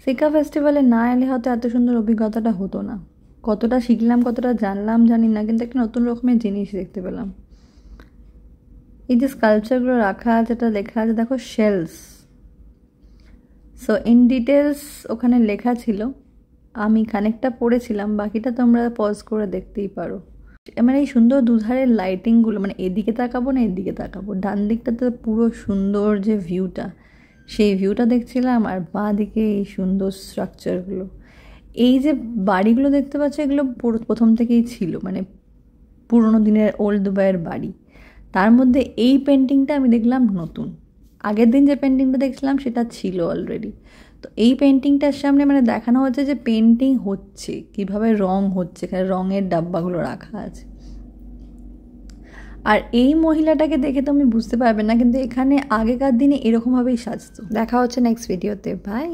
Seeker ফেস্টিভ্যালে না এলে হয়তো এত সুন্দর অভিজ্ঞতাটা হতো না। কতটা শিখলাম, কতটা জানলাম জানি না, কিন্তু একটা নতুন রকমের জিনিস দেখতে পেলাম। এই যে স্কাল্পচারগুলো রাখা আছে, যেটা লেখা আছে দেখো, শেলস। সো ইন ডিটেলস ওখানে লেখা ছিল, আমি খানিকটা পড়েছিলাম, বাকিটা তোমরা পজ করে দেখতেই পারো। মানে এই সুন্দর দুধারের লাইটিংগুলো, মানে এদিকে তাকাবো না এদিকে তাকাবো, ডান দিকটাতে পুরো সুন্দর যে ভিউটা, সেই ভিউটা দেখছিলাম, আর বাঁ দিকে এই সুন্দর স্ট্রাকচারগুলো। এই যে বাড়িগুলো দেখতে পাচ্ছ, এগুলো প্রথম থেকেই ছিল, মানে পুরোনো দিনের ওল্ড দুবাইয়ের বাড়ি। তার মধ্যে এই পেন্টিংটা আমি দেখলাম নতুন, আগের দিন যে পেন্টিংটা দেখছিলাম সেটা ছিল অলরেডি। তো এই পেন্টিংটার সামনে মানে দেখানো হচ্ছে যে পেন্টিং হচ্ছে, কীভাবে রং হচ্ছে, এখানে রঙের ডাব্বাগুলো রাখা আছে। আর এই মহিলাটাকে দেখে তো আমি বুঝতে পারবে না, কিন্তু এখানে আগেকার দিনে এরকমভাবেই সাজতো। দেখা হচ্ছে নেক্সট ভিডিওতে, বাই।